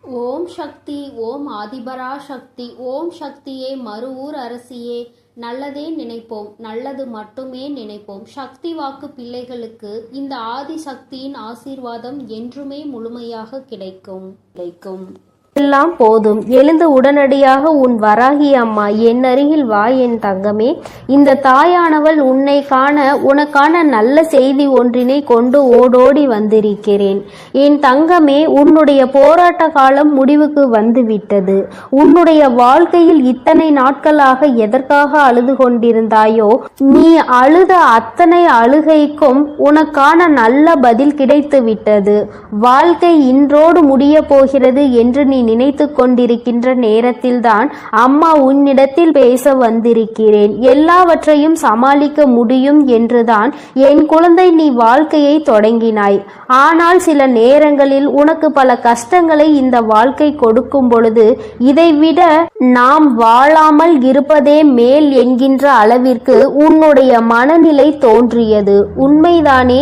ஓம் சக்தி, ஓம் ஆதிபரா சக்தி, ஓம் சக்தியே, மறுவூர் அரசியே, நல்லதே நினைப்போம், நல்லது மட்டுமே நினைப்போம். சக்தி வாக்கு பிள்ளைகளுக்கு இந்த ஆதி சக்தியின் ஆசீர்வாதம் என்றுமே முழுமையாக கிடைக்கும். எல்லாம் போதும், எழுந்து உடனடியாக உன் வராகி அம்மா என் அருகில் வா என் தங்கமே. இந்த தாயானவள் உன்னை காண உனக்கான நல்ல செய்தி ஒன்றினை கொண்டு ஓடோடி வந்திருக்கிறேன். என் தங்கமே, உன்னுடைய போராட்ட காலம் முடிவுக்கு வந்துவிட்டது. உன்னுடைய வாழ்க்கையில் இத்தனை நாட்களாக எதற்காக அழுது கொண்டிருந்தாயோ, நீ அழுத அத்தனை அழுகைக்கும் உனக்கான நல்ல பதில் கிடைத்து விட்டது. வாழ்க்கை இன்றோடு முடிய போகிறது என்று நீ நினைத்து கொண்டிருக்கின்ற நேரத்தில்தான் அம்மா உன்னிடத்தில் பேச வந்திருக்கிறேன். எல்லாவற்றையும் சமாளிக்க முடியும் என்றுதான் என் குழந்தை நீ வாழ்க்கையை தொடங்கினாய். ஆனால் சில நேரங்களில் உனக்கு பல கஷ்டங்களை இந்த வாழ்க்கை கொடுக்கும் பொழுது இதைவிட நாம் வாழாமல் இருப்பதே மேல் என்கின்ற அளவிற்கு உன்னுடைய மனநிலை தோன்றியது. உண்மைதானே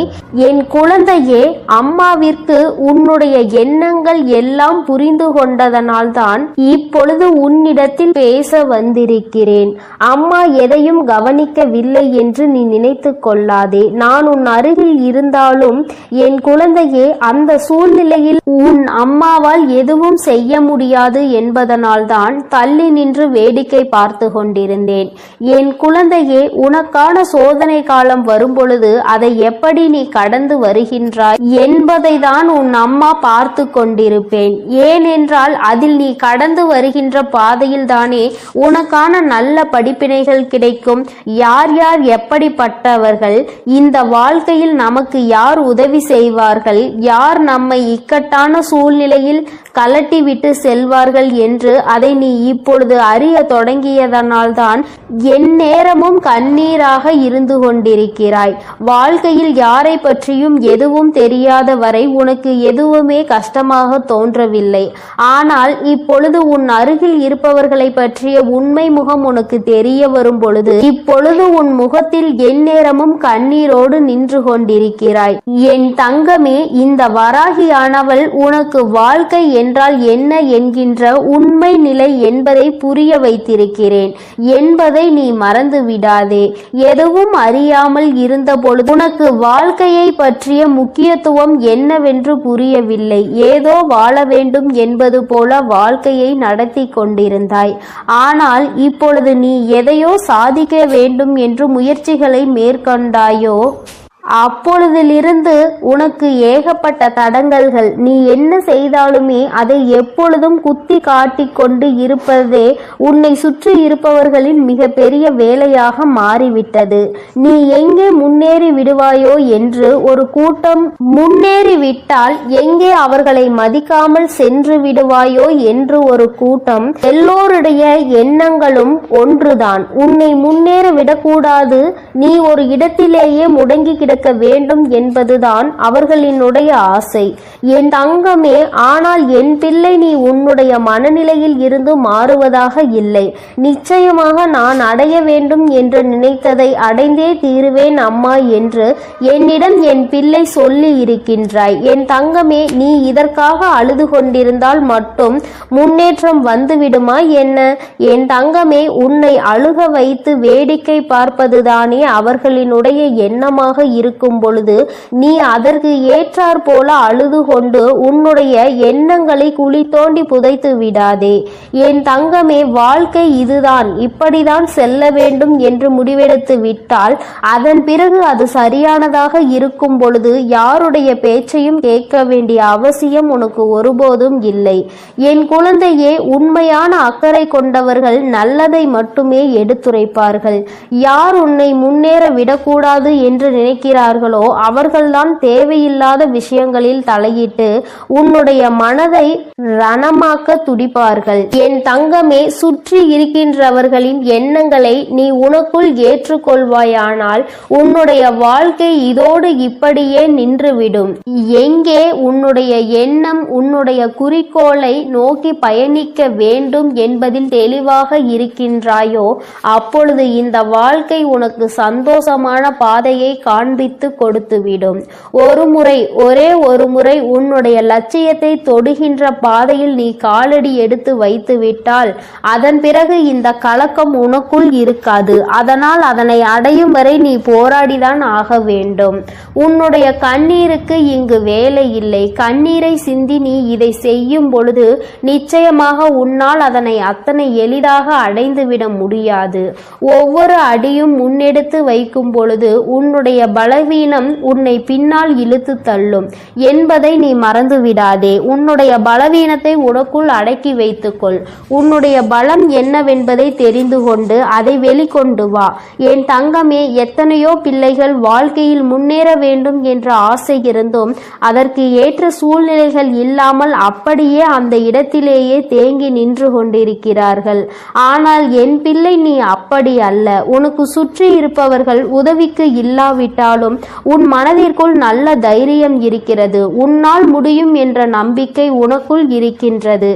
என் குழந்தையே? அம்மாவிற்கு உன்னுடைய எண்ணங்கள் எல்லாம் புரிந்து கொண்டதனால்தான் இப்பொழுது உன்னிடத்தில் பேச வந்திருக்கிறேன். அம்மா எதையும் கவனிக்கவில்லை என்று நீ நினைத்து கொள்ளாதே. நான் உன் அருகில் இருந்தாலும் என் குழந்தையே, அந்த சூழ்நிலையில் உன் அம்மாவால் எதுவும் செய்ய முடியாது என்பதனால்தான் தள்ளி நின்று வேடிக்கை பார்த்து கொண்டிருந்தேன். என் குழந்தையே, உனக்கான சோதனை காலம் வரும்பொழுது அதை எப்படி நீ கடந்து வருகின்றாய் என்பதை தான் உன் அம்மா பார்த்து கொண்டிருப்பேன். ஏனென்றால் அதில் நீ கடந்து வருகின்ற பாதையில் தானே உனக்கான நல்ல படிப்பினைகள் கிடைக்கும். யார் யார் எப்படிப்பட்டவர்கள், இந்த வாழ்க்கையில் நமக்கு யார் உதவி செய்வார்கள், யார் நம்மை இக்கட்டான சூழ்நிலையில் கலட்டி விட்டு செல்வார்கள் என்று அதை நீ இப்பொழுது அறிய தொடங்கியதனால்தான் என் நேரமும் கண்ணீராக இருந்து கொண்டிருக்கிறாய். வாழ்க்கையில் யாரை பற்றியும் எதுவும் தெரியாத வரை உனக்கு எதுவுமே கஷ்டமாக தோன்றவில்லை. ஆனால் இப்பொழுது உன் அருகில் இருப்பவர்களை பற்றிய உண்மை முகம் உனக்கு தெரிய வரும் பொழுது இப்பொழுது உன் முகத்தில் என் நேரமும் கண்ணீரோடு நின்று கொண்டிருக்கிறாய். என் தங்கமே, இந்த வராகியானவள் உனக்கு வாழ்க்கை என்றால் என்ன என்கின்ற உண்மை நிலை என்பதை புரிய வைத்திருக்கிறேன் என்பதை நீ மறந்து விடாதே. எதுவும் அறியாமல் இருந்த பொழுது உனக்கு வாழ்க்கையை பற்றிய முக்கியத்துவம் என்னவென்று புரியவில்லை. ஏதோ வாழ வேண்டும் என்பது போல வாழ்க்கையை நடத்தி கொண்டிருந்தாய். ஆனால் இப்பொழுது நீ எதையோ சாதிக்க வேண்டும் என்று முயற்சிகளை மேற்கொண்டாயோ, அப்பொழுதிலிருந்து உனக்கு ஏகப்பட்ட தடங்கல்கள். நீ என்ன செய்தாலுமே அதை எப்பொழுதும் குத்தி காட்டிக் கொண்டு இருப்பதே உன்னை சுற்றி இருப்பவர்களின் மிக பெரிய வேலையாக மாறிவிட்டது. நீ எங்கே முன்னேறி விடுவாயோ என்று ஒரு கூட்டம், முன்னேறிவிட்டால் எங்கே அவர்களை மதிக்காமல் சென்று விடுவாயோ என்று ஒரு கூட்டம். எல்லோருடைய எண்ணங்களும் ஒன்றுதான், உன்னை முன்னேற விடக்கூடாது, நீ ஒரு இடத்திலேயே முடங்கி கிடக்க வேண்டும் என்பதுதான் அவர்களினுடைய ஆசை. என் தங்கமே, ஆனால் என் பிள்ளை, நீ உன்னுடைய மனநிலையில் இருந்து மாறுவதாக இல்லை. நிச்சயமாக நான் அடைய வேண்டும் என்று நினைத்ததை அடைந்தே தீருவேன் அம்மா என்று என்னிடம் என் பிள்ளை சொல்லி இருக்கின்றாய். என் தங்கமே, நீ இதற்காக அழுது கொண்டிருந்தால் மட்டும் முன்னேற்றம் வந்துவிடுமா என்ன? என் தங்கமே, உன்னை அழுக வைத்து வேடிக்கை பார்ப்பதுதானே அவர்களினுடைய எண்ணமாக இருக்கும் பொழுது நீ அதற்கு ஏற்றாற் போல அழுது கொண்டு உன்னுடைய எண்ணங்களை குழி தோண்டி புதைத்து விடாதே. என் தங்கமே, வாழ்க்கை இதுதான், இப்படிதான் செல்ல வேண்டும் என்று முடிவெடுத்து விட்டால் அதன் பிறகு அது சரியானதாக இருக்கும் பொழுது யாருடைய பேச்சையும் கேட்க வேண்டிய அவசியம் உனக்கு ஒருபோதும் இல்லை. என் குழந்தையே, உண்மையான அக்கறை கொண்டவர்கள் நல்லதை மட்டுமே எடுத்துரைப்பார்கள். யார் உன்னை முன்னேற விடக்கூடாது என்று நினைக்கிறார்களோ அவர்கள்தான் தேவையில்லாத விஷயங்களில் தலையிட்டு உன்னுடைய மனதை ரணமாக்க துடிப்பார்கள். என் தங்கமே, சுற்றி இருக்கின்றவர்களின் எண்ணங்களை நீ உனக்குள் ஏற்றுக்கொள்வாயானால் உன்னுடைய வாழ்க்கை இதோடு இப்படியே நின்றுவிடும். எங்கே உன்னுடைய எண்ணம் உன்னுடைய குறிக்கோளை நோக்கி பயணிக்க வேண்டும் என்பதில் தெளிவாக இருக்கின்றாயோ அப்பொழுது இந்த வாழ்க்கை உனக்கு சந்தோஷமான பாதையை காண்பி ஆரம்பித்து கொடுத்துவிடும். ஒரே ஒரு முறை உன்னுடைய லட்சியத்தை தொடுகின்ற பாதையில் நீ காலடி எடுத்து வைத்து விட்டால் அதன் பிறகு இந்த கலக்கம் உனக்குள் இருக்காது. அதனால் அதனை அடையும் வரை நீ போராடிதான் ஆக வேண்டும். உன்னுடைய கண்ணீருக்கு இங்கு வேலை இல்லை. கண்ணீரை சிந்தி நீ இதை செய்யும் பொழுது நிச்சயமாக உன்னால் அதனை அத்தனை எளிதாக அடைந்துவிட முடியாது. ஒவ்வொரு அடியும் முன்னெடுத்து வைக்கும் பொழுது உன்னுடைய பலவீனம் உன்னை பின்னால் இழுத்து தள்ளும் என்பதை நீ மறந்து விடாதே. உன்னுடைய பலவீனத்தை உனக்குள் அடக்கி வைத்துக்கொள். உன்னுடைய பலம் என்னவென்பதை தெரிந்து கொண்டு அதை வெளிக்கொண்டு வா. என் தங்கமே, எத்தனையோ பிள்ளைகள் வாழ்க்கையில் முன்னேற வேண்டும் என்ற ஆசை இருந்தும் அதற்கு ஏற்ற சூழ்நிலைகள் இல்லாமல் அப்படியே அந்த இடத்திலேயே தேங்கி நின்று கொண்டிருக்கிறார்கள். ஆனால் என் பிள்ளை, நீ அப்படி அல்ல. உனக்கு சுற்றி இருப்பவர்கள் உதவிக்கு இல்லாவிட்டாலும் உன் மனதிற்குள் நல்ல தைரியம் இருக்கிறது. உன்னால் முடியும் என்ற நம்பிக்கை உனக்குள் இருக்கின்றது.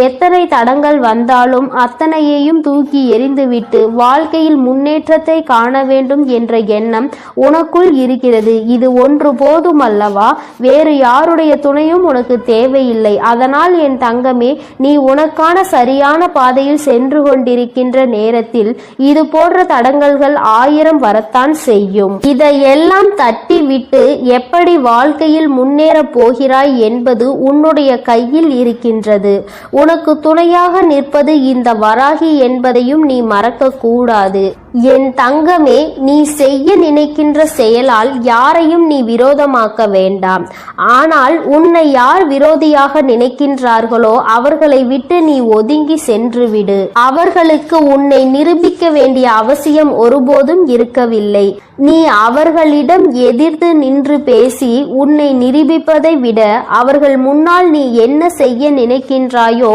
எத்தனை தடங்கள் வந்தாலும் அத்தனையையும் தூக்கி எறிந்துவிட்டு வாழ்க்கையில் முன்னேற்றத்தை காண வேண்டும் என்ற எண்ணம் உனக்குள் இருக்கிறது. இது ஒன்று போதும் அல்லவா? வேறு யாருடைய துணையும் உனக்கு தேவையில்லை. அதனால் என் தங்கமே, நீ உனக்கான சரியான பாதையில் சென்று கொண்டிருக்கின்ற நேரத்தில் இது போன்ற தடங்கல்கள் 1000 வரத்தான் செய்யும். இதையெல்லாம் தட்டி விட்டு எப்படி வாழ்க்கையில் முன்னேற போகிறாய் என்பது உன்னுடைய கையில் இருக்கின்றது. உனக்கு துணையாக நிற்பது இந்த வராகி என்பதையும் நீ மறக்க கூடாது. என் தங்கமே, நீ செய்ய நினைக்கின்ற செயலால் யாரையும் நீ விரோதமாக்க வேண்டாம். ஆனால் உன்னை யார் விரோதியாக நினைக்கின்றார்களோ அவர்களை விட்டு நீ ஒதுங்கி சென்று விடு. அவர்களுக்கு உன்னை நிரூபிக்க வேண்டிய அவசியம் ஒருபோதும் இருக்கவில்லை. நீ அவர்களிடம் எதிர்த்து நின்று பேசி உன்னை நிரூபிப்பதை விட அவர்கள் முன்னால் நீ என்ன செய்ய நினைக்கின்றாயோ,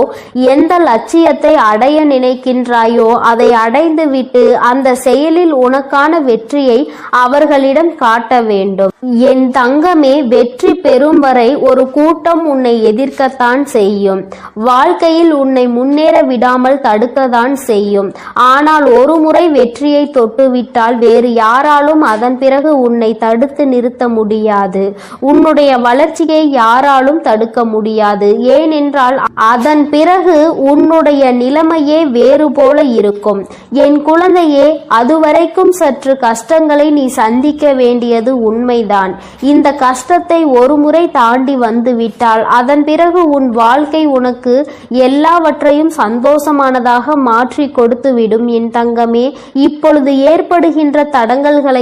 எந்த லட்சியத்தை அடைய நினைக்கின்றாயோ அதை அடைந்துவிட்டு அந்த செயலில் உனக்கான வெற்றியை அவர்களிடம் காட்ட வேண்டும். என் தங்கமே, வெற்றி பெறும் வரை ஒரு கூட்டம் உன்னை எதிர்க்கத்தான் செய்யும். வாழ்க்கையில் உன்னை முன்னேற விடாமல் தடுக்கத்தான் செய்யும். ஆனால் ஒரு முறை வெற்றியை தொட்டுவிட்டால் வேறு யாராலும் அதன் பிறகு உன்னை தடுத்து நிறுத்த முடியாது. உன்னுடைய வளர்ச்சியை யாராலும் தடுக்க முடியாது. ஏனென்றால் அதன் பிறகு உன்னுடைய நிலைமையே வேறு போல இருக்கும். என் குழந்தையே, அதுவரைக்கும் சற்று கஷ்டங்களை நீ சந்திக்க வேண்டியது உண்மைதான். இந்த கஷ்டத்தை ஒரு முறை தாண்டி வந்துவிட்டால் அதன் பிறகு உன் வாழ்க்கை உனக்கு எல்லாவற்றையும் சந்தோஷமானதாக மாற்றி கொடுத்துவிடும். என் தங்கமே, இப்பொழுது ஏற்படுகின்ற தடங்கல்களையும்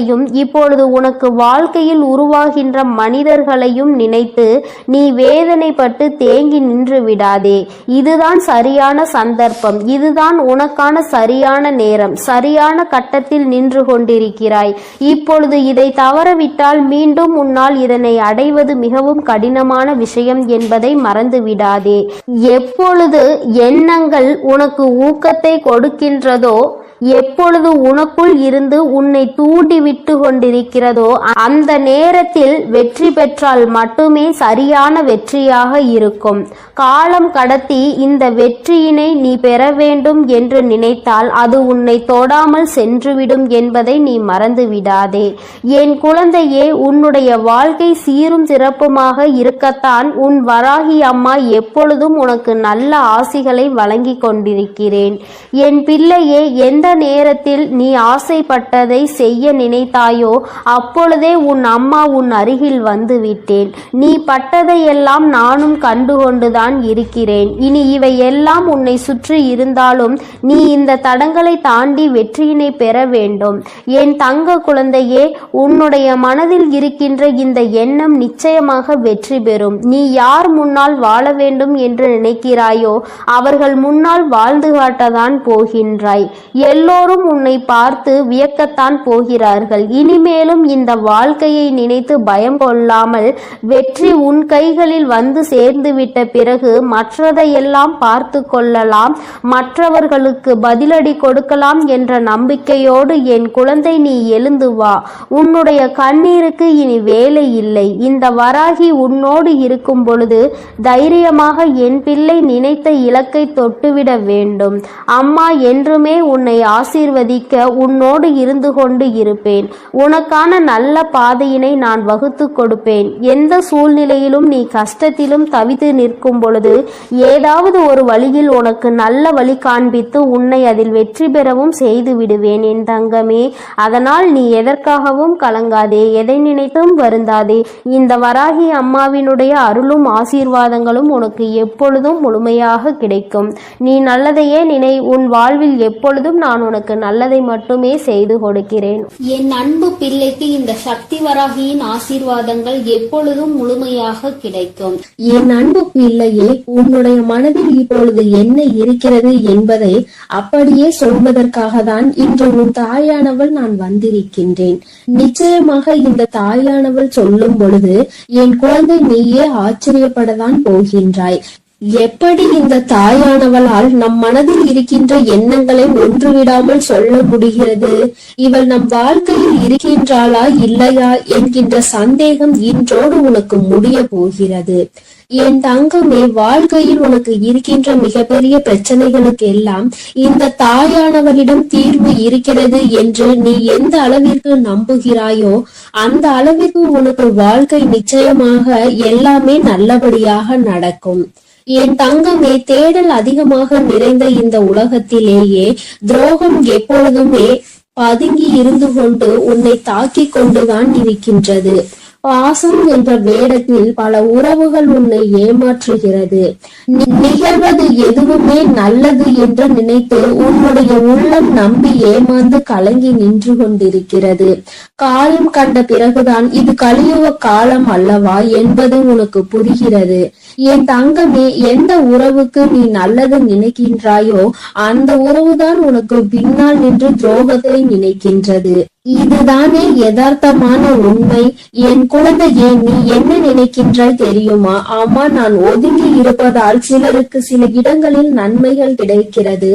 இப்பொழுது உனக்கு வாழ்க்கையில் உருவாகின்ற மனிதர்களையும் நினைத்து நீ வேதனைப்பட்டு தேங்கி நின்று விடாதே. இதுதான் சரியான சந்தர்ப்பம். இதுதான் உனக்கான சரியான நேரம். சரியான கட்டத்தில் நின்று கொண்டிருக்கிறாய். இப்பொழுது இதை தவறவிட்டால் மீண்டும் உன்னால் இதனை அடைவது மிகவும் கடினமான விஷயம் என்பதை மறந்து விடாதே. எப்பொழுது எண்ணங்கள் உனக்கு ஊக்கத்தை கொடுக்கின்றதோ, எப்பொழுது உனக்குள் இருந்து உன்னை தூண்டி விட்டு கொண்டிருக்கிறதோ அந்த நேரத்தில் வெற்றி பெற்றால் மட்டுமே சரியான வெற்றியாக இருக்கும். காலம் கடத்தி இந்த வெற்றியினை நீ பெற வேண்டும் என்று நினைத்தால் அது உன்னை தொடாமல் சென்றுவிடும் என்பதை நீ மறந்து விடாதே. என் குழந்தையே, உன்னுடைய வாழ்க்கை சீரும் சிறப்புமாக இருக்கத்தான் உன் வராகி அம்மா எப்பொழுதும் உனக்கு நல்ல ஆசிகளை வழங்கி கொண்டிருக்கிறேன். என் பிள்ளையே, எந்த நேரத்தில் நீ ஆசைப்பட்டதை செய்ய நினைத்தாயோ அப்பொழுதே உன் அம்மா உன் அருகில் வந்து விட்டேன். நீ பட்டதையெல்லாம் நானும் கண்டுகொண்டுதான் இருக்கிறேன். இனி இவை எல்லாம் உன்னை சுற்றி இருந்தாலும் நீ இந்த தடங்களை தாண்டி வெற்றியினை பெற வேண்டும். என் தங்க குழந்தையே, உன்னுடைய மனதில் இருக்கின்ற இந்த எண்ணம் நிச்சயமாக வெற்றி பெறும். நீ யார் முன்னால் வாழ வேண்டும் என்று நினைக்கிறாயோ அவர்கள் முன்னால் வாழ்ந்து காட்டதான் போகின்றாய். எல்லோரும் உன்னை பார்த்து வியக்கத்தான் போகிறார்கள். இனிமேலும் இந்த வாழ்க்கையை நினைத்து பயம் கொள்ளாமல் வெற்றி உன் கைகளில் வந்து சேர்ந்துவிட்ட பிறகு மற்றதையெல்லாம் பார்த்து கொள்ளலாம், மற்றவர்களுக்கு பதிலடி கொடுக்கலாம் என்ற நம்பிக்கையோடு என் குழந்தை நீ எழுந்து வா. உன்னுடைய கண்ணீருக்கு இனி வேலை இல்லை. இந்த வராகி உன்னோடு இருக்கும் பொழுது தைரியமாக என் பிள்ளை நினைத்த இலக்கை தொட்டுவிட வேண்டும். அம்மா என்றுமே உன்னை ஆசீர்வதிக்க உன்னோடு இருந்து கொண்டு இருப்பேன். உனக்கான நல்ல பாதையினை நான் வகுத்து கொடுப்பேன். எந்த சூழ்நிலையிலும் நீ கஷ்டத்திலும் தவித்து நிற்கும் பொழுது ஏதாவது ஒரு வழியில் உனக்கு நல்ல வழி காண்பித்து உன்னை அதில் வெற்றி பெறவும் செய்து விடுவேன் என் தங்கமே. அதனால் நீ எதற்காகவும் கலங்காதே, எதை நினைத்தும் வருந்தாதே. இந்த வராகி அம்மாவினுடைய அருளும் ஆசீர்வாதங்களும் உனக்கு எப்பொழுதும் முழுமையாக கிடைக்கும். நீ நல்லதையே நினை. உன் வாழ்வில் எப்பொழுதும் நான் உனக்கு நல்லதை மட்டுமே செய்து கொடுக்கிறேன். என் அன்பு பிள்ளைக்கு இந்த சக்தி வராகியின் ஆசீர்வாதங்கள் எப்பொழுதும் முழுமையாக கிடைக்கும். என் அன்பு பிள்ளையே, உன்னுடைய மனதில் இப்பொழுது என்ன இருக்கிறது என்பதை அப்படியே சொல்வதற்காக தான் இன்று உன் தாயானவள் நான் வந்திருக்கின்றேன். நிச்சயமாக இந்த தாயானவள் சொல்லும் பொழுது என் குழந்தை நீயே ஆச்சரியப்படத்தான் போகின்றாய். எப்படி இந்த தாயானவளால் நம் மனதில் இருக்கின்ற எண்ணங்களை ஒன்றுவிடாமல் சொல்ல முடிகிறது? இவள் நம் வாழ்க்கையில் இருக்கின்றாளா இல்லையா என்கின்ற சந்தேகம் இன்றோடு உனக்கு முடிய போகிறது. என் தங்கமே, வாழ்க்கையில் உனக்கு இருக்கின்ற மிகப்பெரிய பிரச்சனைகளுக்கு எல்லாம் இந்த தாயானவளிடம் தீர்வு இருக்கிறது என்று நீ எந்த அளவிற்கு நம்புகிறாயோ அந்த அளவிற்கு உனக்கு வாழ்க்கை நிச்சயமாக எல்லாமே நல்லபடியாக நடக்கும். என் தங்கமே, தேடல் அதிகமாக நிறைந்த இந்த உலகத்திலேயே துரோகம் எப்பொழுதுமே பதுங்கி இருந்து கொண்டு உன்னை தாக்கி கொண்டுதான் இருக்கின்றது. பாசம் என்ற வேடத்தில் பல உறவுகள் உன்னை ஏமாற்றுகிறது. நிகழ்வது எதுவுமே நல்லது என்று நினைத்து உன்னுடைய உள்ளம் நம்பி ஏமாந்து கலங்கி நின்று கொண்டிருக்கிறது. காலம் கண்ட பிறகுதான் இது கலியுக காலம் அல்லவா என்பது உனக்கு புரிகிறது. என் தங்கமே, எந்த உறவுக்கு நீ நல்லது நினைக்கின்றாயோ அந்த உறவுதான் உனக்கு பின்னால் நின்று துரோகத்தை நினைக்கின்றது. இதுதானே யதார்த்தமான உண்மை. என் குழந்தையே, நீ என்ன நினைக்கின்றாய் தெரியுமா? ஆமா, நான் ஒதுங்கி இருப்பதால் சிலருக்கு சில இடங்களில் நன்மைகள் கிடைக்கிறது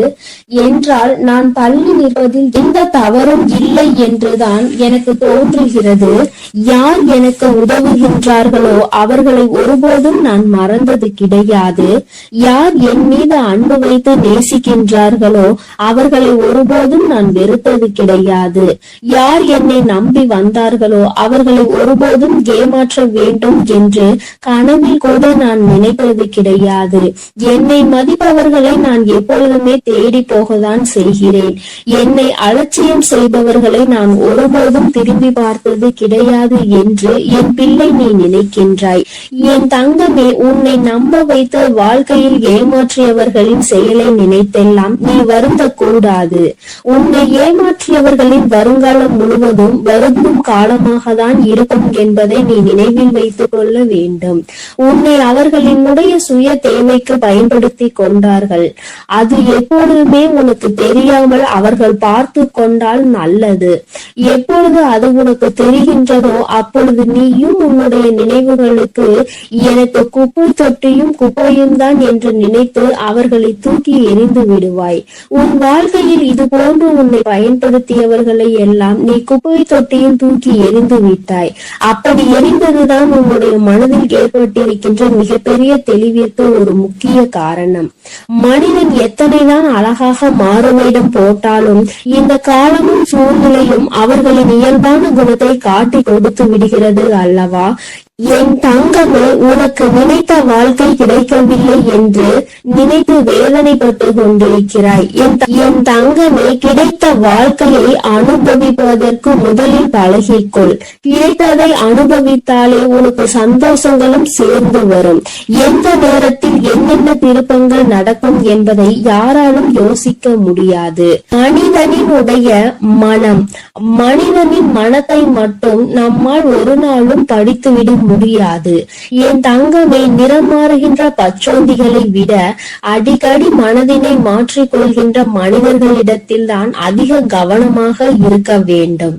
என்றால் நான் தள்ளி நிற்பதில் எந்த தவறும் இல்லை என்றுதான் எனக்கு தோன்றுகிறது. யார் எனக்கு உதவுகின்றார்களோ அவர்களை ஒருபோதும் நான் மறந்தது கிடையாது. யார் என் மீது அன்பு வைத்து நேசிக்கின்றார்களோ அவர்களை ஒருபோதும் நான் வெறுத்தது கிடையாது. யார் என்னை நம்பி வந்தார்களோ அவர்களை ஒருபோதும் ஏமாற்ற வேண்டும் என்று கனவில் கூட நான் நினைப்பது கிடையாது. என்னை மதிப்பவர்களை நான் எப்பொழுதுமே தேடி போகத்தான் செய்கிறேன். என்னை அலட்சியம் செய்பவர்களை நான் ஒருபோதும் திரும்பி பார்த்தது கிடையாது என்று என் பிள்ளை நீ நினைக்கின்றாய். என் தங்கமே, உன்னை நம்ப வைத்து வாழ்க்கையில் ஏமாற்றியவர்களின் செயலை நினைத்தெல்லாம் நீ வருந்த கூடாது. உன்னை ஏமாற்றியவர்களின் வருங்காலம் முழுவதும் வருந்தும் காலமாக தான் இருக்கும் என்பதை நீ நினைவில் வைத்துக் கொள்ள வேண்டும். உன்னை அவர்களினுடைய சுய தேவைக்கு பயன்படுத்தி கொண்டார்கள். அது எப்பொழுதுமே உனக்கு தெரியாமல் அவர்கள் பார்த்து கொண்டால் நல்லது. எப்பொழுது அது உனக்கு தெரிகின்றதோ அப்பொழுது நீயும் உன்னுடைய நினைவுகளுக்கு எனக்கு குப்பை தொட்டியும் குப்பையும் தான் என்று நினைத்து அவர்களை தூக்கி எறிந்து விடுவாய். உன் வாழ்க்கையில் இது போன்று உன்னை பயன்படுத்தியவர்களை எல்லாம் நீ குப்பை தொட்டியில் தூக்கி எறிந்து விட்டாய். அப்படி எரிந்ததுதான் உன்னுடைய மனதில் ஏற்பட்டிருக்கின்ற மிகப்பெரிய தெளிவிற்கு ஒரு முக்கிய காரணம். மனிதன் எத்தனைதான் அழகாக மாறுவேடம் போட்டாலும் இந்த காலமும் சூழ்நிலையும் அவர்களின் இயல்பான குணத்தை காட்டி கொடுத்து விடுகிறது அல்லவா? என் தங்கமே, உனக்கு நினைத்த வாழ்க்கை கிடைக்கவில்லை என்று நினைத்து வேதனைப்பட்டு கொண்டிருக்கிறாய். என் தங்கமே, கிடைத்த வாழ்க்கையை அனுபவிப்பதற்கு முதலில் பழகிக்கொள். கிடைத்ததை அனுபவித்தாலே உனக்கு சந்தோஷங்களும் சேர்ந்து வரும். எந்த நேரத்தில் என்னென்ன திருப்பங்கள் நடக்கும் என்பதை யாராலும் யோசிக்க முடியாது. மனிதனினுடைய மனம், மனிதனின் மனத்தை மட்டும் நம்மால் ஒரு நாளும் படித்துவிட முடியாது. என் தங்கமே, நிறம் மாறுகின்ற பச்சோந்திகளை விட அடிக்கடி மனதினை மாற்றிக்கொள்கின்ற மனிதர்களிடத்தில் தான் அதிக கவனமாக இருக்க வேண்டும்.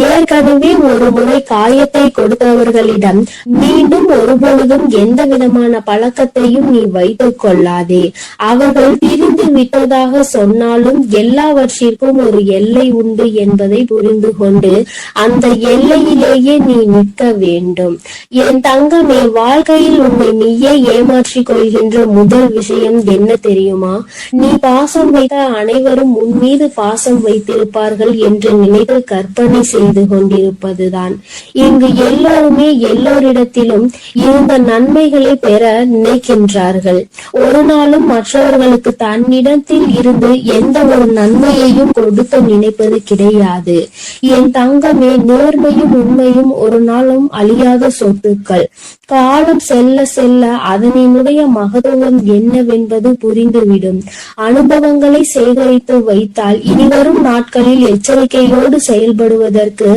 ஏற்கனவே ஒரு முறை காயத்தை கொடுத்தவர்களிடம் மீண்டும் ஒருபொழுதும் எந்த விதமான பழக்கத்தையும் நீ வைத்துக் கொள்ளாதே. அவர்கள் பிரிந்து விட்டதாக சொன்னாலும் எல்லாவற்றிற்கும் ஒரு எல்லை உண்டு என்பதை புரிந்து கொண்டு அந்த எல்லையிலேயே நீ நிற்க வேண்டும். என் தங்கமே, வாழ்க்கையில் உன்னை நீயே ஏமாற்றிக் கொள்கின்ற முதல் விஷயம் என்ன தெரியுமா? நீ பாசம் வைத்த அனைவரும் உன் மீது பாசம் வைத்திருப்பார்கள் என்று நினைத்து கற்பனை செய்து கொண்டிருப்பதுதான். இங்கு எல்லோருமே எல்லோரிடத்திலும் இருந்த நன்மைகளை பெற நினைக்கின்றார்கள். ஒரு நாளும் மற்றவர்களுக்கு தன்னிடத்தில் இருந்து எந்த ஒரு நன்மையையும் கொடுக்க நினைப்பது கிடையாது. என் தங்கமே, நேர்மையும் உண்மையும் ஒரு நாளும் அழியாத சொத்துக்கள். காலம் செல்ல செல்ல அதனுடைய மகத்துவம் என்னவென்பது புரிந்துவிடும். அனுபவங்களை சேகரித்து வைத்தால் இனிவரும் நாட்களில் எச்சரிக்கையோடு செயல்படுவதற்கு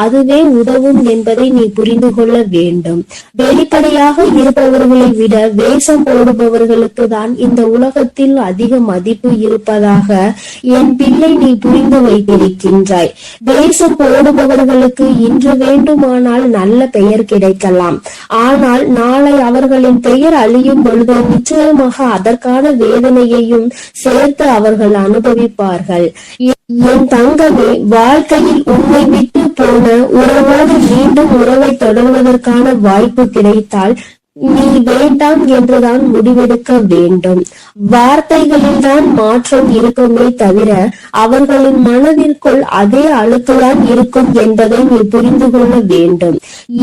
அதுவே உதவும் என்பதை நீ புரிந்து கொள்ள வேண்டும். வெளிப்படையாக இருப்பவர்களை விட வேஷம் போடுபவர்களுக்கு தான் இந்த உலகத்தில் அதிக மதிப்பு இருப்பதாக என் பிள்ளை நீ புரிந்து வைத்திருக்கின்றாய். வேஷம் போடுபவர்களுக்கு இன்று வேண்டுமானால் நல்ல பெயர் கிடைக்கலாம். ஆனால் நாளை அவர்களின் பெயர் அழியும் பொழுது நிச்சயமாக அதற்கான வேதனையையும் சேர்த்து அவர்கள் அனுபவிப்பார்கள். என் தங்கமே, வாழ்க்கையில் உன்னை விட்டு போன உறவோடு மீண்டும் உறவை தொடர்வதற்கான வாய்ப்பு கிடைத்தால் நீ வேண்டாம் என்றுதான் முடிவெடுக்க வேண்டும். வார்த்தைகளில் தான் மாற்றம் இருக்குமே தவிர அவர்களின் மனதிற்குள் அதே அழுக்குதான் இருக்கும் என்பதை நீ புரிந்து கொள்ள வேண்டும்.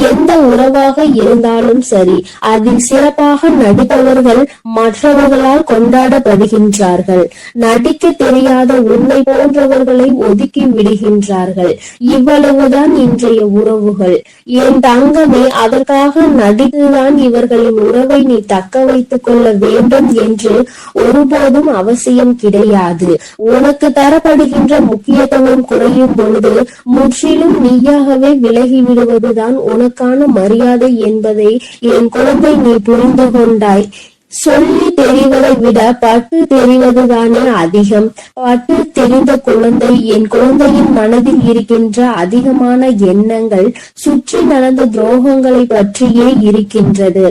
எந்த உறவாக இருந்தாலும் சரி, அதில் சிறப்பாக நடிப்பவர்கள் மற்றவர்களால் கொண்டாடப்படுகின்றார்கள். நடிக்க தெரியாத உன்னை போன்றவர்களை ஒதுக்கி விடுகின்றார்கள். இவ்வளவுதான் இன்றைய உறவுகள். என் தங்கமே, அதற்காக நடித்துதான் இவர்களின் உறவை நீ தக்க வைத்துக் கொள்ள வேண்டும் என்று ஒருபோதும் அவசியம் கிடையாது. உனக்கு தரப்படுகின்ற முக்கியத்துவம் குறையும் பொழுது முற்றிலும் நீயாகவே விலகி விடுவதுதான் உனக்கான மரியாதை என்பதை என் குழந்தை நீ புரிந்து கொண்டாய். சொல்லி தெரிவதை விட பட்டு தெரிவதுதானே அதிகம். பட்டு தெரிந்த குழந்தை, என் குழந்தையின் மனதில் இருக்கின்ற அதிகமான எண்ணங்கள் சுற்றி நடந்த துரோகங்களை பற்றியே இருக்கின்றது.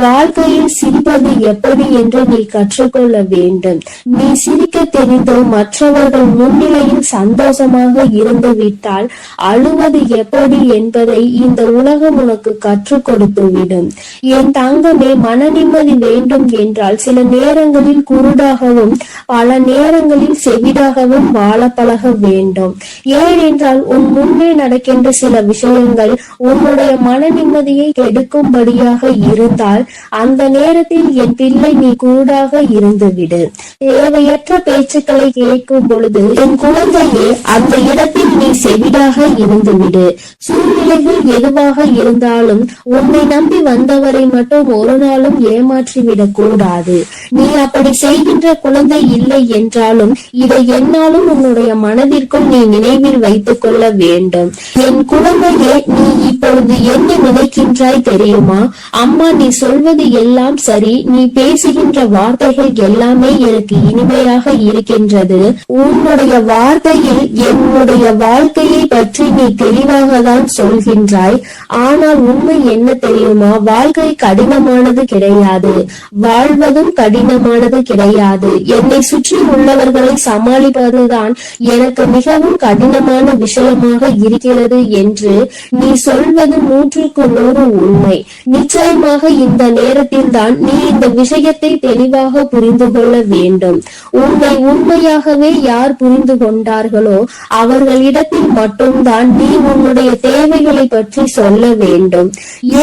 வாழ்க்கையில் சிரிப்பது எப்படி என்று நீ கற்றுக்கொள்ள வேண்டும். நீ சிரிக்க தெரிந்தோ மற்றவர்கள் முன்னிலையில் சந்தோஷமாக இருந்து விட்டால் அழுவது எப்படி என்பதை இந்த உலகம் உனக்கு கற்றுக் கொடுத்து விடும். என் தங்கமே, மன நிம்மதி வேண்டும் என்றால் சில நேரங்களில் குருடாகவும் பல நேரங்களில் செவிடாகவும் வாழ பழக வேண்டும். ஏனென்றால் உன் முன்னே நடக்கின்ற சில விஷயங்கள் உன்னுடைய மன நிம்மதியை கெடுக்கும்படியாக இருந்தால் அந்த நேரத்தில் என் பிள்ளை நீ குருடாக இருந்துவிடு. தேவையற்ற பேச்சுக்களை கேட்கும் பொழுது என் குழந்தையே அந்த இடத்தில் நீ செவிடாக இருந்துவிடு. சூழ்நிலைகள் எதுவாக இருந்தாலும் உன்னை நம்பி வந்தவரை மட்டும் ஒரு நாளும் ஏமாற்றிவிடக் கூடாது. நீ அப்படி செய்கின்ற குழந்தை இல்லை என்றாலும் இதை என்னாலும் உன்னுடைய மனதிற்கும் நீ நினைவில் வைத்துக் கொள்ள வேண்டும். என் குழந்தையே, நீ இப்பொழுது என்ன நினைக்கின்றாய் தெரியுமா? அம்மா, நீ சொல்வது எல்லாம் சரி, நீ பேசுகின்ற வார்த்தைகள் எல்லாமே எனக்கு இனிமையாக இருக்கின்றது. உன்னுடைய வார்த்தையில் என்னுடைய வாழ்க்கையை பற்றி நீ தெளிவாக தான் சொல்கின்றாய். ஆனால் உண்மை என்ன தெரியுமா? வாழ்க்கை கடினமானது கிடையாது, வாழ்வதும் கடினமானது கிடையாது. என்னை சுற்றி உள்ளவர்களை சமாளிப்பதுதான் எனக்கு மிகவும் கடினமான விஷயமாக இருக்கிறது என்று நீ சொல்வது 100% உண்மை. நிச்சயமாக இந்த நேரத்தில் தான் நீ இந்த விஷயத்தை தெளிவாக புரிந்து கொள்ள வேண்டும். உன்னை உண்மையாகவே யார் புரிந்து கொண்டார்களோ அவர்களிடத்தில் மட்டும்தான் நீ உன்னுடைய தேவைகளை பற்றி சொல்ல வேண்டும்.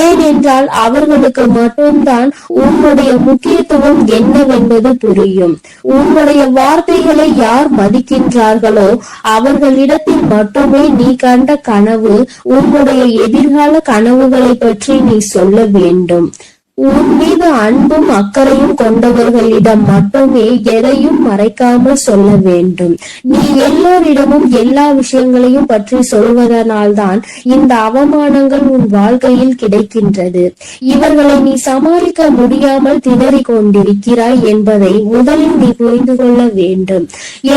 ஏனென்றால் அவர்களுக்கு மட்டும்தான் உன்னுடைய முக்கியத்துவம் என்னவென்பது புரியும். உன்னுடைய வார்த்தைகளை யார் மதிக்கின்றார்களோ அவர்களிடத்தில் மட்டுமே நீ கண்ட கனவு, உன்னுடைய எதிர்கால கனவுகளை பற்றி நீ சொல்ல வேண்டும். உன் மீது அன்பும் அக்கறையும் கொண்டவர்களிடம் மட்டுமே எதையும் மறைக்காமல் சொல்ல வேண்டும். நீ எல்லோரிடமும் எல்லா விஷயங்களையும் பற்றி சொல்வதனால்தான் இந்த அவமானங்கள் உன் வாழ்க்கையில் கிடைக்கின்றது. இவர்களை நீ சமாளிக்க முடியாமல் திணறிக் கொண்டிருக்கிறாய் என்பதை முதலில் நீ புரிந்து கொள்ள வேண்டும்.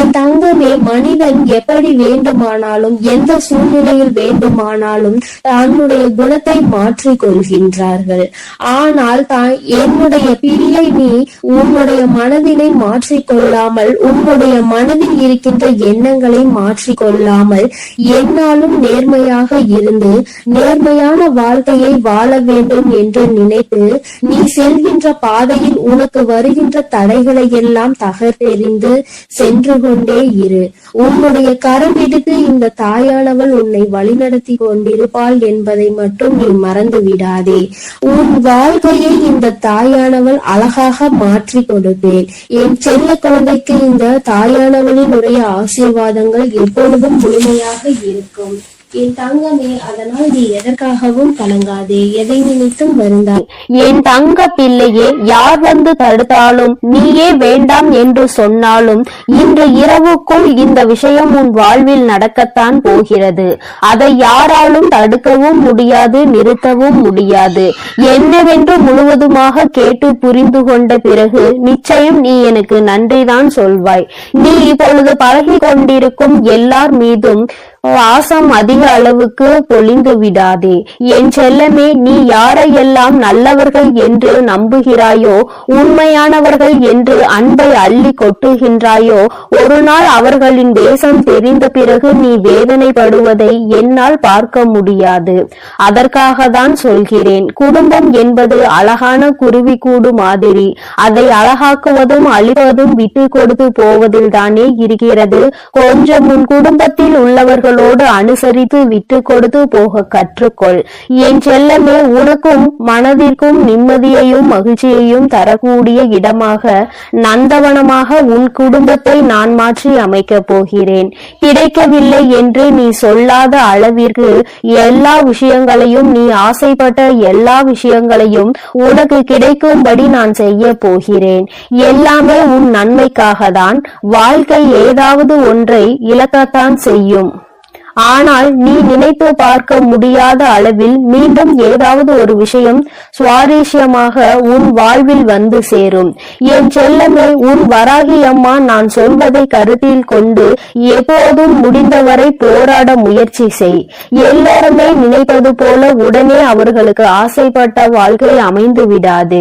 என் தங்கமே, மனிதன் எப்படி வேண்டுமானாலும் எந்த சூழ்நிலையில் வேண்டுமானாலும் தன்னுடைய குணத்தை மாற்றிக் கொள்கின்றார்கள். ஆனால் ஆனால் என்னுடைய பிள்ளை, நீ உன்னுடைய மனதினை மாற்றிக்கொள்ளாமல், உன்னுடைய மனதில் இருக்கின்ற எண்ணங்களை மாற்றிக்கொள்ளாமல், என்னாலும் நேர்மையாக இருந்து நேர்மையான வாழ்க்கையை வாழ வேண்டும் என்று நினைத்து நீ செல்கின்ற பாதையில் உனக்கு வருகின்ற தடைகளை எல்லாம் தகர்த்தெறிந்து சென்று கொண்டே இரு. உன்னுடைய கரம் பிடித்து இந்த தாயானவள் உன்னை வழிநடத்தி கொண்டிருப்பாள் என்பதை மட்டும் நீ மறந்து விடாதே. உன் வாழ்க்கையை இந்த தாயானவள் அழகாக மாற்றி கொடுப்பேன். என் செல்ல குழந்தைக்கு இந்த தாயானவளினுடைய ஆசீர்வாதங்கள் எப்பொழுதும் முழுமையாக இருக்கும். என் தங்கமே, அதனால் நீ எதற்காகவும் கலங்காதே, எதை நினைத்தும் வருந்தாய். என் தங்க பிள்ளையே, யார் வந்து தடுத்தாலும், நீயே வேண்டாம் என்று சொன்னாலும், இன்று இரவுக்குள் இந்த விஷயம் உன் வாழ்வில் நடக்கத்தான் போகிறது. அதை யாராலும் தடுக்கவும் முடியாது, நிறுத்தவும் முடியாது. என்னவென்று முழுவதுமாக கேட்டு புரிந்து கொண்ட பிறகு நிச்சயம் நீ எனக்கு நன்றிதான் சொல்வாய். நீ இப்பொழுது பழகி கொண்டிருக்கும் எல்லார் மீதும் வாசம் அதிக அளவுக்கு பொழிந்து விடாதே. என் செல்லமே, நீ யாரையெல்லாம் நல்லவர்கள் என்று நம்புகிறாயோ, உண்மையானவர்கள் என்று அன்பை அள்ளி கொட்டுகின்றாயோ, ஒரு நாள் அவர்களின் தேசம் தெரிந்த பிறகு நீ வேதனைப்படுவதை என்னால் பார்க்க முடியாது. அதற்காக தான் சொல்கிறேன். குடும்பம் என்பது அழகான குருவி கூடு மாதிரி. அதை அழகாக்குவதும் அழிவதும் விட்டு கொடுத்து போவதில் தானே இருக்கிறது. கொஞ்சம் உன் குடும்பத்தில் உள்ளவர்கள் அனுசரித்து விட்டு கொடுத்து போக கற்றுக்கொள். என் செல்லமே, உனக்கும் மனதிற்கும் நிம்மதியையும் மகிழ்ச்சியையும் தரக்கூடிய இடமாக, நந்தவனமாக உன் குடும்பத்தை நான் மாற்றி அமைக்கப் போகிறேன். கிடைக்கவில்லை என்று நீ சொல்லாத அளவிற்கு எல்லா விஷயங்களையும், நீ ஆசைப்பட்ட எல்லா விஷயங்களையும் உனக்கு கிடைக்கும்படி நான் செய்ய போகிறேன். எல்லாமே உன் நன்மைக்காக தான். வாழ்க்கை ஏதாவது ஒன்றை இழக்கத்தான் செய்யும். ஆனால் நீ நினைத்து பார்க்க முடியாத அளவில் மீண்டும் ஏதாவது ஒரு விஷயம் சுவாரஸ்யமாக உன் வாழ்வில் வந்து சேரும். என் செல்லமே, உன் வராகி அம்மா நான் சொல்வதை கருத்தில் கொண்டு எப்போதும் முடிந்தவரை போராட முயற்சி செய். எல்லாருமே நினைப்பது போல உடனே அவர்களுக்கு ஆசைப்பட்ட வாழ்க்கை அமைந்து விடாது.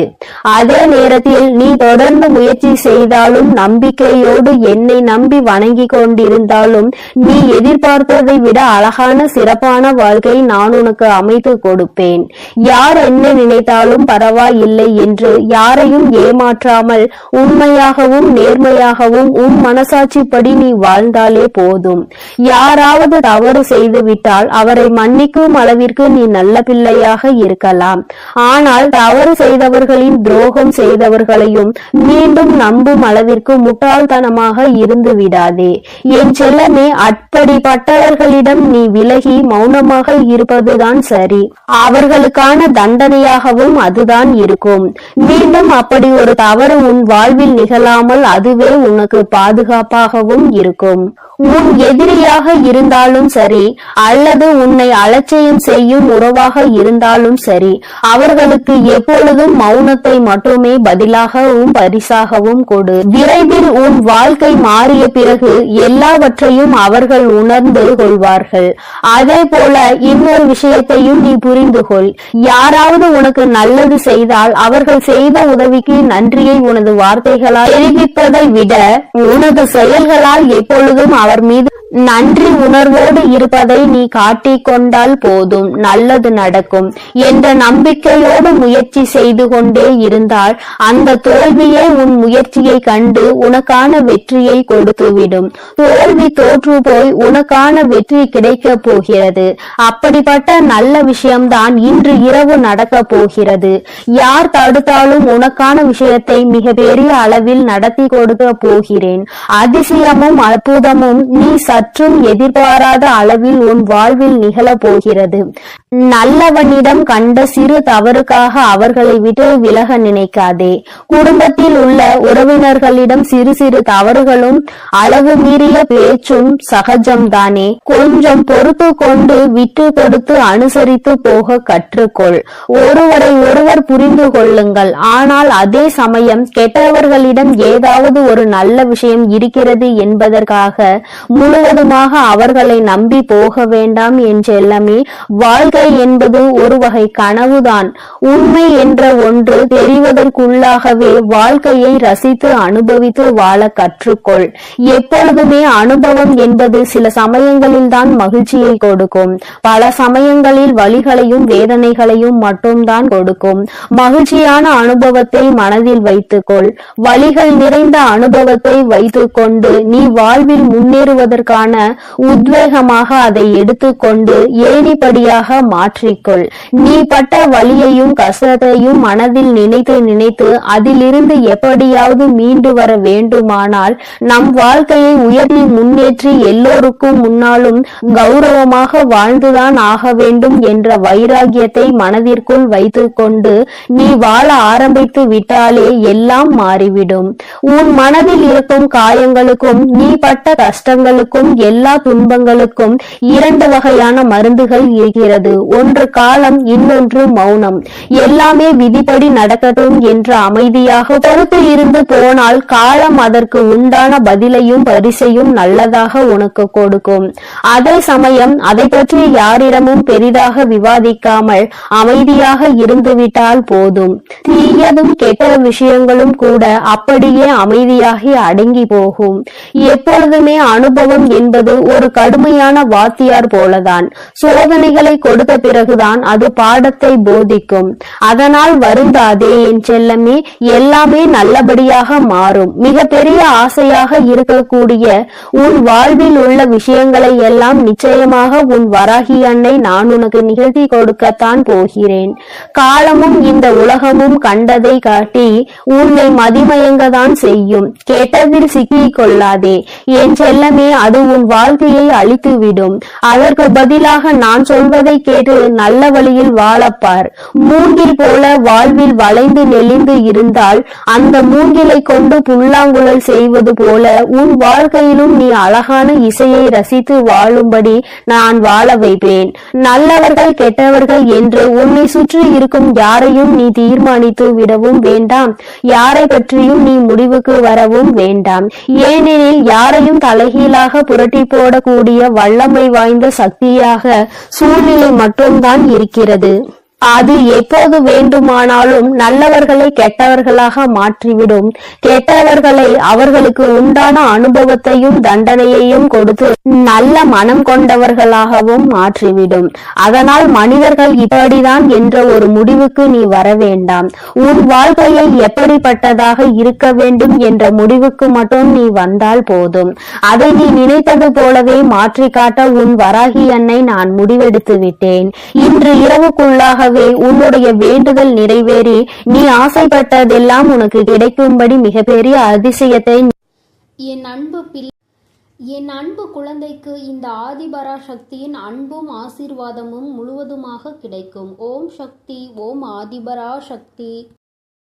அதே நேரத்தில் நீ தொடர்ந்து முயற்சி செய்தாலும், நம்பிக்கையோடு என்னை நம்பி வணங்கி கொண்டிருந்தாலும், நீ எதிர்பார்த்ததை விட அழகான சிறப்பான வாழ்க்கை நான் உனக்கு அமைத்து கொடுப்பேன். யார் என்ன நினைத்தாலும் பரவாயில்லை என்று யாரையும் ஏமாற்றாமல் உண்மையாகவும் நேர்மையாகவும் உன் மனசாட்சிப்படி நீ வாழ்ந்தாலே போதும். யாராவது தவறு செய்துவிட்டால் அவரை மன்னிக்கும் அளவிற்கு நீ நல்ல பிள்ளையாக இருக்கலாம். ஆனால் தவறு செய்தவர்களின் துரோகம் செய்தவர்களையும் மீண்டும் நம்பும் அளவிற்கு முட்டாள்தனமாக இருந்து விடாதே. என் செல்லமே, அப்படிப்பட்டவர்களிடம் நீ விலகி மௌனமாக இருப்பதுதான் சரி. அவர்களுக்கான தண்டனையாகவும் அதுதான் இருக்கும். மீண்டும் அப்படி ஒரு தவறு உன் வாழ்வில் நிகழாமல் அதுவே உனக்கு பாதுகாப்பாகவும் இருக்கும். உன் எதிரியாக இருந்தாலும் சரி, அல்லது உன்னை அலட்சியம் செய்யும் உறவாக இருந்தாலும் சரி, அவர்களுக்கு எப்பொழுதும் மௌனத்தை மட்டுமே பதிலாகவும் பரிசாகவும் கொடு. விரைவில் உன் வாழ்க்கை மாறிய பிறகு எல்லாவற்றையும் அவர்கள் உணர்ந்து கொள்வார்கள். அதே போல இன்னொரு விஷயத்தையும் நீ புரிந்து கொள். யாராவது உனக்கு நல்லது செய்தால் அவர்கள் செய்த உதவிக்கு நன்றியை உனது வார்த்தைகளால் தெரிவிப்பதை விட உனது செயல்களால் எப்பொழுதும் அவர் மீது நன்றி உணர்வோடு இருப்பதை நீ காட்டிக் கொண்டால் போதும், நல்லது நடக்கும் என்ற நம்பிக்கையோடு முயற்சி செய்து கொண்டே இருந்தால் அந்த தோல்வியே உன் முயற்சியை கண்டு உனக்கான வெற்றியை கொடுத்துவிடும். தோல்வி தோற்று போய் உனக்கான வெற்றி கிடைக்க போகிறது. அப்படிப்பட்ட நல்ல விஷயம்தான் இன்று இரவு நடக்க போகிறது. யார் தடுத்தாலும் உனக்கான விஷயத்தை மிக பெரிய அளவில் நடத்தி கொடுக்க போகிறேன். அதிசயமும் அற்புதமும் நீ சற்றும் எதிர்பாராத அளவில் உன் வாழ்வில் நிகழ போகிறது. நல்லவனிடம் கண்ட சிறு தவறுக்காக அவர்களை விட்டு விலக நினைக்காதே. குடும்பத்தில் உள்ள உறவினர்களிடம் சிறு சிறு தவறுகளும் அளவு மீறிய பேச்சும் சகஜம்தானே. கொஞ்சம் பொறுத்து கொண்டு விட்டு கொடுத்து அனுசரித்து போக கற்றுக்கொள். ஒருவரை ஒருவர் புரிந்து கொள்ளுங்கள். ஆனால் அதே சமயம் கெட்டவர்களிடம் ஏதாவது ஒரு நல்ல விஷயம் இருக்கிறது என்பதற்காக முழுவதும் முழுவதுமாக அவர்களை நம்பி போக வேண்டாம் என் செல்லமே. வாழ்க்கை என்பது ஒரு வகை கனவுதான். உண்மை என்ற ஒன்று தெரிவதற்குள்ளாகவே வாழ்க்கையை ரசித்து அனுபவித்து வாழ கற்றுக்கொள். எப்பொழுதுமே அனுபவம் என்பது சில சமயங்களில் தான் மகிழ்ச்சியை கொடுக்கும், பல சமயங்களில் வலிகளையும் வேதனைகளையும் மட்டும்தான் கொடுக்கும். மகிழ்ச்சியான அனுபவத்தை மனதில் வைத்துக்கொள். வலிகள் நிறைந்த அனுபவத்தை வைத்துக்கொண்டு நீ வாழ்வில் முன்னேறுவதற்கான உத்வேகமாக அதை எடுத்துக்கொண்டு ஏணிப்படியாக மாற்றிக்கொள். நீ பட்ட வலியையும் கஷ்டத்தையும் மனதில் நினைத்து நினைத்து அதிலிருந்து எப்படியாவது மீண்டு வர வேண்டுமானால் நம் வாழ்க்கையை உயர்த்தி முன்னேற்றி எல்லோருக்கும் முன்னாலும் கௌரவமாக வாழ்ந்துதான் ஆக வேண்டும் என்ற வைராகியத்தை மனதிற்குள் வைத்துக்கொண்டு நீ வாழ ஆரம்பித்து விட்டாலே எல்லாம் மாறிவிடும். உன் மனதில் இருக்கும் காயங்களுக்கும் நீ பட்ட கஷ்டங்களுக்கும் எல்லா துன்பங்களுக்கும் இரண்டு வகையான மருந்துகள் இருக்கிறது. ஒன்று காலம், இன்னொன்று மௌனம். எல்லாமே விதிப்படி நடக்கட்டும் என்று அமைதியாக பொறுத்து இருந்து போனால் காலம் அதற்கு உண்டான பதிலையும் பரிசையும் நல்லதாக உனக்கு கொடுக்கும். அதே சமயம் அதை பற்றி யாரிடமும் பெரிதாக விவாதிக்காமல் அமைதியாக இருந்துவிட்டால் போதும். தீயதும் கெட்ட விஷயங்களும் கூட அப்படியே அமைதியாகி அடங்கி போகும். எப்பொழுதுமே அனுபவம் என்பது ஒரு கடுமையான வாத்தியார் போலதான். சோதனைகளை கொடுத்த பிறகுதான் அது பாடத்தை போதிக்கும். அதனால் வருந்தாதே என் செல்லமே, எல்லாமே நல்லபடியாக மாறும். மிக பெரிய ஆசையாக இருக்கக்கூடிய உன் வாழ்வில் உள்ள விஷயங்களை எல்லாம் நிச்சயமாக உன் வராகி அன்னை நான் உனக்கு நிகழ்த்தி கொடுக்கத்தான் போகிறேன். காலமும் இந்த உலகமும் கண்டதை காட்டி உன்னை மதிமயங்கதான் செய்யும். கெட்டதில் சிக்கிக் கொள்ளாதே என் செல்லமே, அது உன் வாழ்க்கையை அழித்துவிடும். அதற்கு பதிலாக நான் சொல்வதை கேட்டு நல்ல வழியில் வாழப்பார். மூங்கில் போல வாழ்வில் வளைந்து நெளிந்து இருந்தால் அந்த மூங்கிலை கொண்டு புல்லாங்குழல் செய்வது போல உன் வாழ்க்கையிலும் நீ அழகான இசையை ரசித்து வாழும்படி நான் வாழ வைப்பேன். நல்லவர்கள் கெட்டவர்கள் என்று உன்னை சுற்றி இருக்கும் யாரையும் நீ தீர்மானித்து விடவும் வேண்டாம், யாரை பற்றியும் நீ முடிவுக்கு வரவும் வேண்டாம். ஏனெனில் யாரையும் தலைகீழாக புரட்டி போடக்கூடிய வல்லமை வாய்ந்த சக்தியாக சூழ்நிலை மட்டும்தான் இருக்கிறது. அது எப்போது வேண்டுமானாலும் நல்லவர்களை கெட்டவர்களாக மாற்றிவிடும். கெட்டவர்களை அவர்களுக்கு உண்டான அனுபவத்தையும் தண்டனையையும் கொடுத்து நல்ல மனம் கொண்டவர்களாகவும் மாற்றிவிடும். அதனால் மனிதர்கள் இப்படிதான் என்ற ஒரு முடிவுக்கு நீ வர வேண்டாம். உன் வாழ்க்கையை எப்படிப்பட்டதாக இருக்க வேண்டும் என்ற முடிவுக்கு மட்டும் நீ வந்தால் போதும். அதை நீ நினைத்தது போலவே மாற்றி காட்ட உன் வராகி அன்னை நான் முடிவெடுத்து விட்டேன். இன்று இரவுக்குள்ளாக உன்னுடைய வேண்டுதல் நிறைவேறி நீ ஆசைப்பட்டதெல்லாம் உனக்கு கிடைக்கும்படி மிகப்பெரிய அதிசயத்தை என் அன்பு குழந்தைக்கு இந்த ஆதிபராசக்தியின் அன்பும் ஆசீர்வாதமும் முழுவதுமாக கிடைக்கும். ஓம் சக்தி, ஓம் ஆதிபராசக்தி.